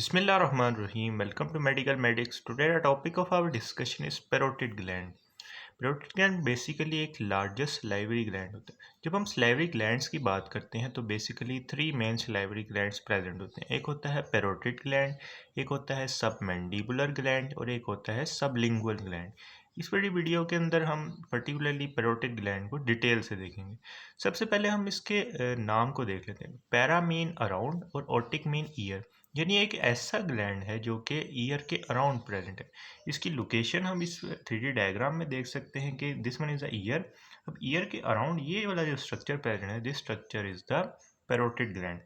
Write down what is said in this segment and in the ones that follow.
Bismillahirrahmanirrahim. Welcome to Medical Medics. Today the topic of our discussion is parotid gland. Parotid gland basically एक largest salivary gland होता है। जब हम salivary glands की बात करते हैं तो basically three main salivary glands present होते हैं। एक होता है पैरोटिड ग्लैंड, एक होता है सबमैंडिबुलर ग्लैंड और एक होता है सबलिंगुअल ग्लैंड। इस बड़ी वीडियो के अंदर हम पर्टिकुलरली पैरोटिड ग्लैंड को डिटेल से देखेंगे। सबसे पहले हम इसके नाम को देख लेते हैं। पैरा मीन अराउंड और ओटिक मीन ईयर, यानी एक ऐसा ग्लैंड है जो कि ईयर के अराउंड प्रेजेंट है। इसकी लोकेशन हम इस 3D डायग्राम में देख सकते हैं कि this one is the year. अब ईयर के अराउंड ये वाला जो स्ट्रक्चर प्रेजेंट है, this structure is the parotid gland.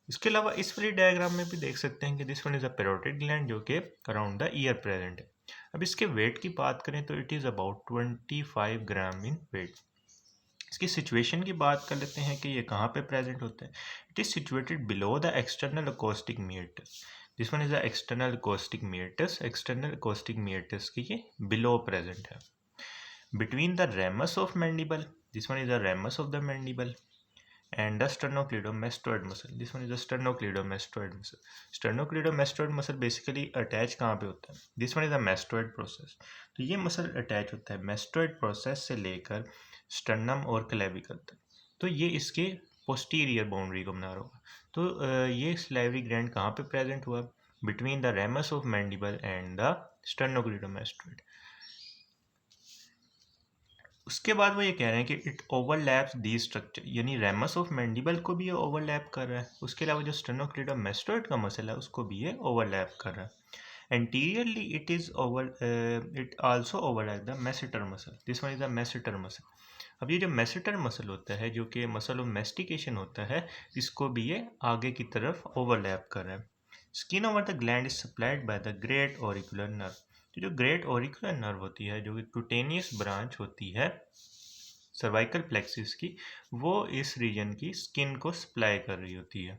इसके अलावा इस वाली डायग्राम में भी देख सकते हैं कि this one is the parotid gland जो कि अराउंड द ईयर प्रेजेंट है। अब इसके वेट की बात करें तो it is about 25 gram in weight. इसकी सिचुएशन की बात कर लेते हैं कि ये कहाँ पे प्रेजेंट होता है। It is situated below the external acoustic meatus. This one is the external acoustic meatus. External acoustic meatus की ये बिलो प्रेजेंट है। Between the ramus of mandible, this one is the ramus of the mandible and the sternocleidomastoid muscle. This one is the sternocleidomastoid muscle. Sternocleidomastoid muscle basically attach कहाँ पे होता है? This one is the mastoid process. तो ये muscle attach होता है mastoid process से लेकर sternum और clavicle तक। तो ये इसके posterior boundary को बना रहा होगा। तो ये salivary gland कहाँ पे present हुआ? Between the ramus of mandible and the sternocleidomastoid. उसके बाद वो ये कह रहे हैं कि इट ओवरलैप्स दी स्ट्रक्चर, यानी रेमस ऑफ मैंडिबल को भी ये ओवरलैप कर रहा है। उसके अलावा जो स्टेनोक्लीडोमास्टोइड का मसल है उसको भी ये ओवरलैप कर रहा है। Anteriorly it also overlap the masseter muscle. This one is the masseter muscle. अब ये जो मेसेटर मसल होता है जो कि मसल ऑफ मेस्टिकेशन होता है, इसको भी ये आगे की तरफ ओवरलैप कर रहा है। Skin over the gland is supplied by the great auricular nerve. तो जो ग्रेट ऑरिकुलर नर्व होती है, जो कि क्यूटेनियस ब्रांच होती है सर्वाइकल प्लेक्सिस की, वो इस रीजन की स्किन को सप्लाई कर रही होती है।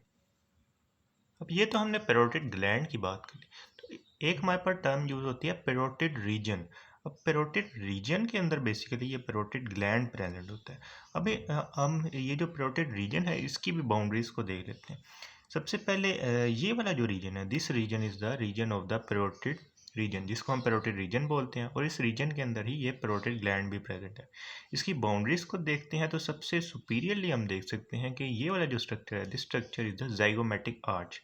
अब ये तो हमने पैरोटिड ग्लैंड की बात करी। तो एक हमारे पास टर्म यूज होती है पैरोटिड रीजन। अब पैरोटिड रीजन के अंदर बेसिकली ये पैरोटिड ग्लैंड प्रेजेंट होता है। अभी हम ये जो पैरोटिड रीजन है इसकी भी बाउंड्रीज को देख लेते हैं। सबसे पहले ये वाला जो रीजन है, this region is the region of the parotid region, जिसको हम पैरोटिड रीजन बोलते हैं, और इस रीजन के अंदर ही ये पैरोटिड ग्लैंड भी प्रेजेंट है। इसकी बाउंड्रीज को देखते हैं तो सबसे सुपीरियरली हम देख सकते हैं कि ये वाला जो स्ट्रक्चर है, this structure is the zygomatic arch.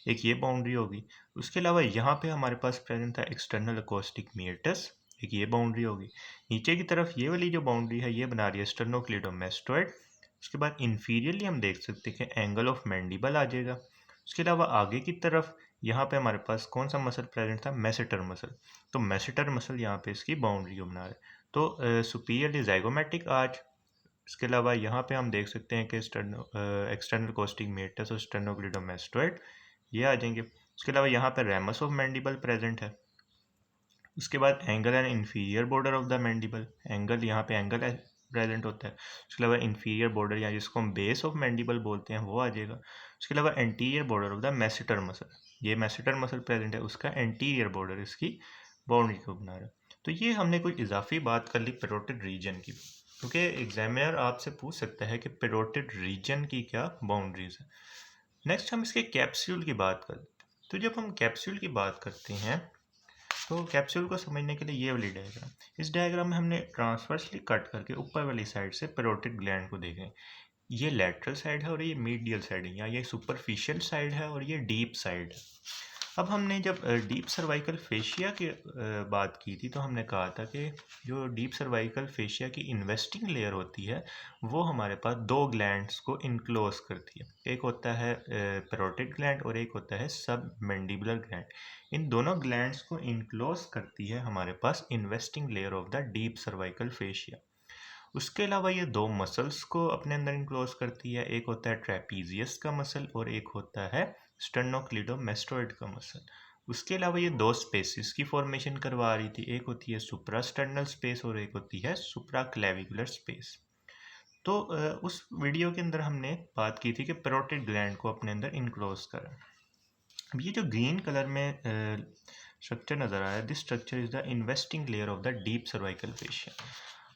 एक ये बाउंड्री होगी। उसके अलावा यहाँ पे हमारे पास प्रेजेंट था एक्सटर्नल अकोस्टिक मीटस, एक ये बाउंड्री होगी। नीचे की तरफ ये वाली जो बाउंड्री है ये बना रही है स्टर्नोक्लीडोमास्टोइड। उसके बाद इन्फीरियरली हम देख सकते हैं कि एंगल ऑफ मैंडिबल आ जाएगा। उसके अलावा आगे की तरफ यहाँ पे हमारे पास कौन सा मसल प्रेजेंट था? मेसेटर मसल। तो मेसेटर मसल यहाँ पे इसकी बाउंड्री को बना रहा है। तो सुपीरियरली जाइगोमेटिक आर्च। इसके अलावा यहाँ पे हम देख सकते हैं कि एक्सटर्नल कोस्टिक मीटस और स्टर्नोक्लीडोमास्टोइड ये आ जाएंगे। उसके अलावा यहाँ पर रेमस ऑफ मैंडिबल प्रेजेंट है। उसके बाद angle and inferior border of the mandible, angle यहाँ पे एंगल प्रेजेंट होता है। उसके अलावा इन्फीरियर बॉर्डर या जिसको हम बेस ऑफ मैंडिबल बोलते हैं वो आ जाएगा। उसके अलावा anterior border of the masseter muscle, ये मेसेटर मसल प्रेजेंट है, उसका एंटीरियर बॉर्डर इसकी बाउंड्री को बना रहा है। तो ये हमने कोई इजाफी बात कर ली पैरोटिड रीजन की, क्योंकि एग्जामिनर आपसे पूछ सकता है कि पैरोटिड रीजन की क्या बाउंड्रीज है। नेक्स्ट हम इसके कैप्सूल की बात करते हैं। तो जब हम कैप्सूल की बात करते हैं तो कैप्सूल को समझने के लिए ये वाली डायग्राम, इस डायग्राम में हमने ट्रांसवर्सली कट करके ऊपर वाली साइड से पैरोटिड ग्लैंड को देखें। ये लेटरल साइड है और ये मीडियल साइड है, या ये सुपरफिशियल साइड है और ये डीप साइड है। अब हमने जब डीप सर्वाइकल फेशिया की बात की थी तो हमने कहा था कि जो डीप सर्वाइकल फेशिया की इन्वेस्टिंग लेयर होती है वो हमारे पास दो ग्लैंड्स को इनक्लोज करती है। एक होता है पैरोटिड ग्लैंड और एक होता है सब मैंडिबुलर ग्लैंड। इन दोनों ग्लैंड्स को इनक्लोज करती है हमारे पास investing layer of the deep cervical fascia. उसके अलावा ये दो मसल्स को अपने अंदर इनक्लोज करती है। एक होता है ट्रेपीजियस का मसल और एक होता है स्टर्नोक्लीडोमास्टोइड का मसल। उसके अलावा ये दो स्पेसिस की फॉर्मेशन करवा रही थी, एक होती है सुप्रास्टर्नल स्पेस और एक होती है सुप्राक्लेविकुलर स्पेस। तो उस वीडियो के अंदर हमने बात की थी कि पैरोटिड ग्लैंड को अपने अंदर इनक्लोज करें। अब ये जो ग्रीन कलर में स्ट्रक्चर नज़र आ रहा है, this structure is the investing layer of the deep cervical fascia.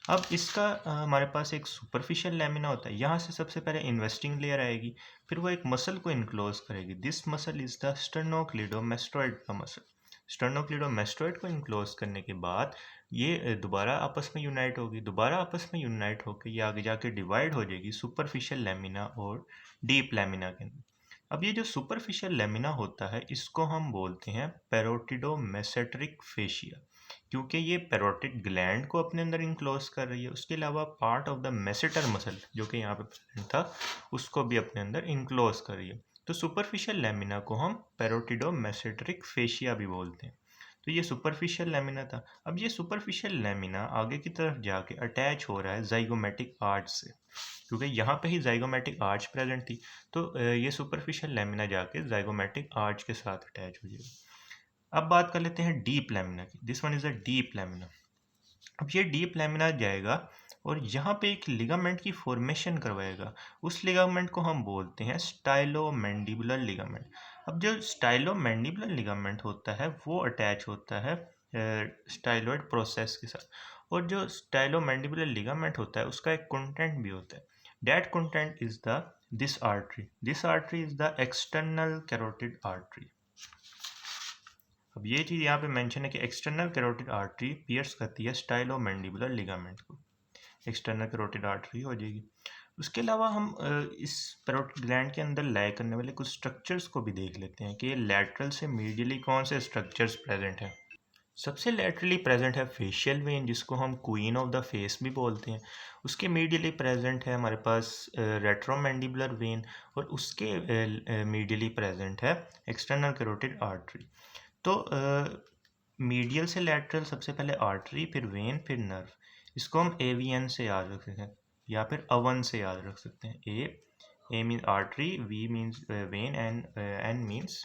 अब इसका हमारे पास एक सुपरफिशियल लेमिना होता है। यहाँ से सबसे पहले इन्वेस्टिंग लेयर आएगी, फिर वो एक मसल को इनक्लोज करेगी। This muscle is the sternocleidomastoid का मसल। स्टर्नोक्लिडोमेस्टोइड को इनक्लोज करने के बाद ये दोबारा आपस में यूनाइट होगी। दोबारा आपस में यूनाइट होकर ये आगे जाके डिवाइड हो जाएगी सुपरफिशियल लेमिना और डीप लेमिना के अंदर। अब ये जो सुपरफिशियल लेमिना होता है इसको हम बोलते हैं पैरोटिडोमेसेट्रिक फेशिया, क्योंकि ये पैरोटिड ग्लैंड को अपने अंदर इनक्लोज कर रही है। उसके अलावा part of the masseter muscle जो कि यहाँ पे प्रेजेंट था उसको भी अपने अंदर इनक्लोज कर रही है। तो सुपरफिशियल लेमिना को हम पैरोटिडोमेसेट्रिक फेशिया भी बोलते हैं। तो ये सुपरफिशियल लेमिना था। अब ये सुपरफिशियल लेमिना आगे की तरफ जाके अटैच हो रहा है जाइगोमेटिक आर्च से, क्योंकि यहाँ पे ही जाइगोमेटिक आर्च प्रेजेंट थी। तो ये सुपरफिशियल लेमिना जाके जाइगोमेटिक आर्च के साथ अटैच हो जाएगा। अब बात कर लेते हैं डीप लेमिना की। This one is a deep lamina. अब ये डीप लेमिना जाएगा और यहाँ पे एक लिगामेंट की फॉर्मेशन करवाएगा। उस लिगामेंट को हम बोलते हैं स्टाइलोमैंडिबुलर लिगामेंट। अब जो स्टाइलोमैंडिबुलर लिगामेंट होता है वो अटैच होता है स्टाइलॉइड प्रोसेस के साथ। और जो स्टाइलोमैंडिबुलर लिगामेंट होता है उसका एक कंटेंट भी होता है। That content is the this artery. This artery is the external carotid artery. अब ये चीज़ यहाँ पे मेंशन है कि एक्सटर्नल कैरोटिड आर्टरी पियर्स करती है स्टाइलोमैंडिबुलर लिगामेंट को। एक्सटर्नल कैरोटिड आर्टरी हो जाएगी। उसके अलावा हम इस पैरोटिड ग्लैंड के अंदर लाया करने वाले कुछ स्ट्रक्चर्स को भी देख लेते हैं कि ये लैटरल से मीडियली कौन से स्ट्रक्चर्स प्रेजेंट हैं। सबसे लैटरली प्रेजेंट है फेशियल वेन, जिसको हम क्वीन ऑफ द फेस भी बोलते हैं। उसके मीडियली प्रेजेंट है हमारे पास रेट्रोमैंडिबुलर वेन, और उसके मीडियली प्रेजेंट है एक्सटर्नल कैरोटिड आर्टरी। तो मीडियल से लैटरल सबसे पहले आर्टरी, फिर वेन, फिर नर्व। इसको हम एवीएन से याद रख सकते हैं या फिर अवन से याद रख सकते हैं। A means artery, V means vein, N means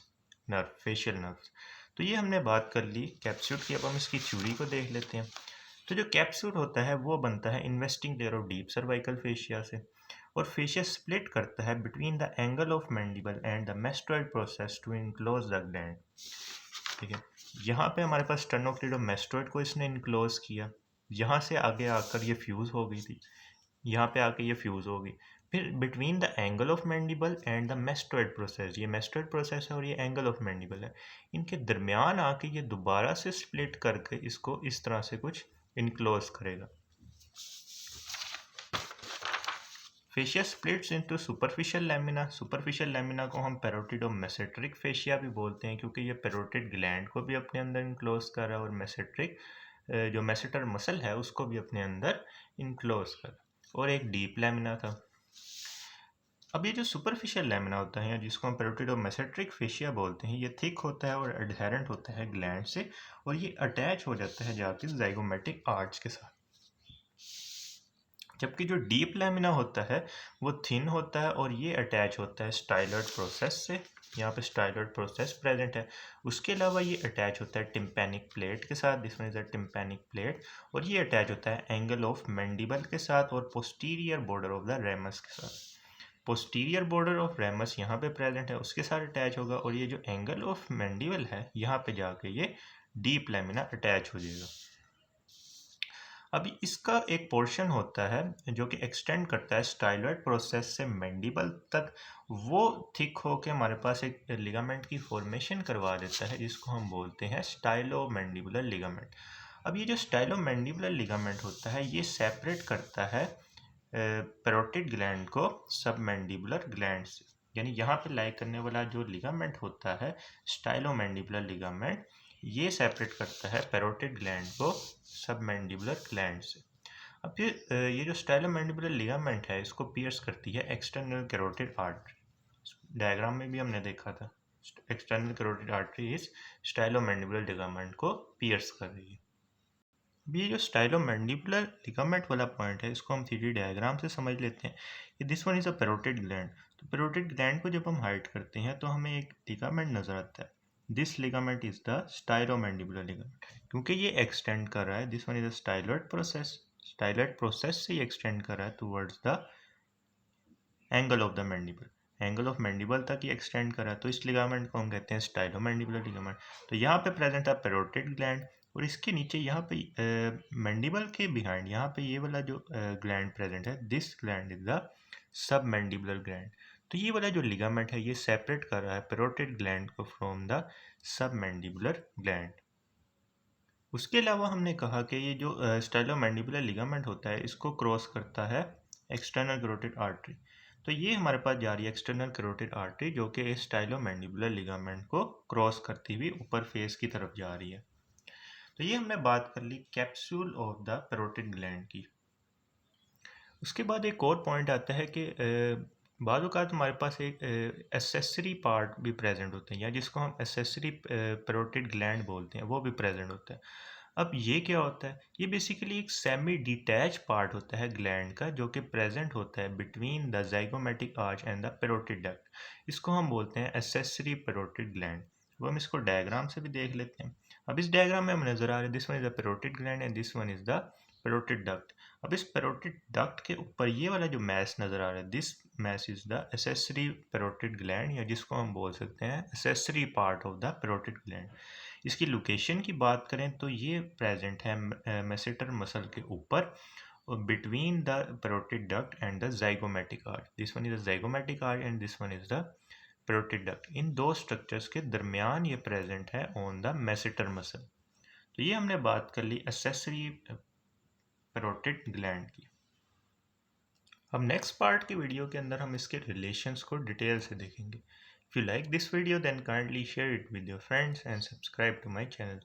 nerve, facial nerve. तो ये हमने बात कर ली कैप्सूल की। अब हम इसकी थ्योरी को देख लेते हैं। तो जो कैप्सूल होता है वो बनता है investing layer of deep cervical fascia से, और फेशिया स्प्लिट करता है between the angle of mandible and the mastoid process to enclose the gland. ठीक है, यहाँ पे हमारे पास स्टर्नोक्लिडोमेस्टोइड को इसने इनक्लोज किया। यहाँ से आगे आकर ये फ्यूज़ हो गई थी, यहाँ पे आके ये फ्यूज़ हो गई। फिर between the angle of mandible and the mastoid process, ये मेस्टोइड प्रोसेस है और ये एंगल ऑफ मैंडिबल है, इनके दरमियान आके ये दोबारा से स्प्लिट करके इसको इस तरह से कुछ इनक्लोज करेगा। Fascia splits into superficial lamina. Superficial lamina को हम पैरोटिडोमेसेट्रिक फेशिया भी बोलते हैं, क्योंकि ये पैरोटिड ग्लैंड को भी अपने अंदर इनक्लोज कर रहा है, और मेसेट्रिक जो मेसेटर मसल है उसको भी अपने अंदर इनक्लोज कर रहा है। और एक डीप लेमिना था। अब ये जो सुपरफिशियल लेमिना होता है, जिसको हम पैरोटिडोमेसेट्रिक फेशिया बोलते हैं, ये थिक होता है और एडहेरेंट होता है ग्लैंड से, और ये अटैच हो जाता है जाके जाइगोमेटिक आर्च के साथ। जबकि जो डीप लेमिना होता है वो थिन होता है और ये अटैच होता है स्टाइलॉइड प्रोसेस से। यहाँ पे स्टाइलॉइड प्रोसेस प्रेजेंट है। उसके अलावा ये अटैच होता है टिम्पैनिक प्लेट के साथ, this one is a tympanic plate, और ये अटैच होता है एंगल ऑफ मैंडिबल के साथ और posterior border of the ramus के साथ। पोस्टीरियर बॉर्डर ऑफ रेमस यहाँ पे प्रेजेंट है, उसके साथ अटैच होगा, और ये जो एंगल ऑफ मैंडिबल है यहाँ पे जाके ये डीप लेमिना अटैच हो जाएगा। अभी इसका एक पोर्शन होता है जो कि एक्सटेंड करता है स्टाइलॉइड प्रोसेस से मैंडिबल तक। वो थिक होके हमारे पास एक लिगामेंट की फॉर्मेशन करवा देता है, जिसको हम बोलते हैं स्टाइलोमैंडिबुलर लिगामेंट। अब ये जो स्टाइलोमैंडिबुलर लिगामेंट होता है ये सेपरेट करता है पैरोटिड ग्लैंड को सबमैंडिबुलर ग्लैंड से। यानी यहाँ पे लाई करने वाला जो लिगामेंट होता है स्टाइलोमैंडिबुलर लिगामेंट, ये सेपरेट करता है पैरोटिड ग्लैंड को सबमैंडिबुलर ग्लैंड से। अब फिर ये जो स्टाइलोमैंडिबुलर लिगामेंट है इसको पियर्स करती है एक्सटर्नल कैरोटिड आर्टरी। डायग्राम में भी हमने देखा था एक्सटर्नल कैरोटिड आर्टरी इस स्टाइलोमैंडिबुलर लिगामेंट को पियर्स कर रही है। ये जो स्टाइलोमैंडिबुलर लिगामेंट वाला पॉइंट है इसको हम 3D डायग्राम से समझ लेते हैं कि this one is a parotid gland. तो पैरोटिड ग्लैंड को जब हम हाइड करते हैं तो हमें एक लिगामेंट नजर आता है। This ligament is the stylomandibular ligament, क्योंकि ये एक्सटेंड कर रहा है। This one is a styloid process, styloid process से ये एक्सटेंड कर रहा है towards the angle of the mandible, angle of mandible तक ये एक्सटेंड कर रहा है। तो इस लिगामेंट को हम कहते हैं स्टाइलोमैंडिबुलर लिगामेंट। तो यहाँ पे प्रेजेंट है पैरोटिड ग्लैंड, और इसके नीचे यहाँ पे मैंडिबल के बिहाइंड यहाँ पे ये वाला जो ग्लैंड प्रेजेंट है, this gland is the sub mandibular gland. तो ये वाला जो लिगामेंट है ये सेपरेट कर रहा है पैरोटिड ग्लैंड को from the sub mandibular gland. उसके अलावा हमने कहा कि ये जो स्टाइलोमैंडिबुलर लिगामेंट होता है इसको क्रॉस करता है एक्सटर्नल कैरोटिड आर्टरी। तो ये हमारे पास जा रही है एक्सटर्नल कैरोटिड आर्टरी जो कि स्टाइलोमैंडिबुलर लिगामेंट को क्रॉस करती हुई ऊपर फेस की तरफ जा रही है। तो ये हमने बात कर ली capsule of the parotid gland की। उसके बाद एक और पॉइंट आता है कि बाद औक़ात हमारे पास एक एसेसरी पार्ट भी प्रेजेंट होते हैं या जिसको हम एसेसरी पैरोटिड ग्लैंड बोलते हैं, वो भी प्रेजेंट होता है। अब ये क्या होता है, ये बेसिकली एक सेमी डिटैच पार्ट होता है ग्लैंड का जो कि प्रेजेंट होता है between the zygomatic arch and the parotid duct. इसको हम बोलते हैं एसेसरी पैरोटिड ग्लैंड। वो हम इसको डायग्राम से भी देख लेते हैं। अब इस डायग्राम में हमें नजर आ रहा है this one is the parotid gland and this one is the parotid duct. अब इस पैरोटिड डक्ट के ऊपर ये वाला जो मैस नजर आ रहा है, this mass is the accessory parotid gland या जिसको हम बोल सकते हैं accessory part of the parotid gland. इसकी लोकेशन की बात करें तो ये प्रेजेंट है मेसेटर मसल के ऊपर between the parotid duct and the zygomatic arch. This one is the zygomatic arch and this one is the parotid duct. इन दो स्ट्रक्चर्स के दरमियान ये प्रेजेंट है ऑन द मेसेटर मसल। तो ये हमने बात कर ली एसेसरी पैरोटिड ग्लैंड की। अब नेक्स्ट पार्ट के वीडियो के अंदर हम इसके रिलेशंस को डिटेल से देखेंगे। If you like this video then kindly share it with your friends and subscribe to my channel.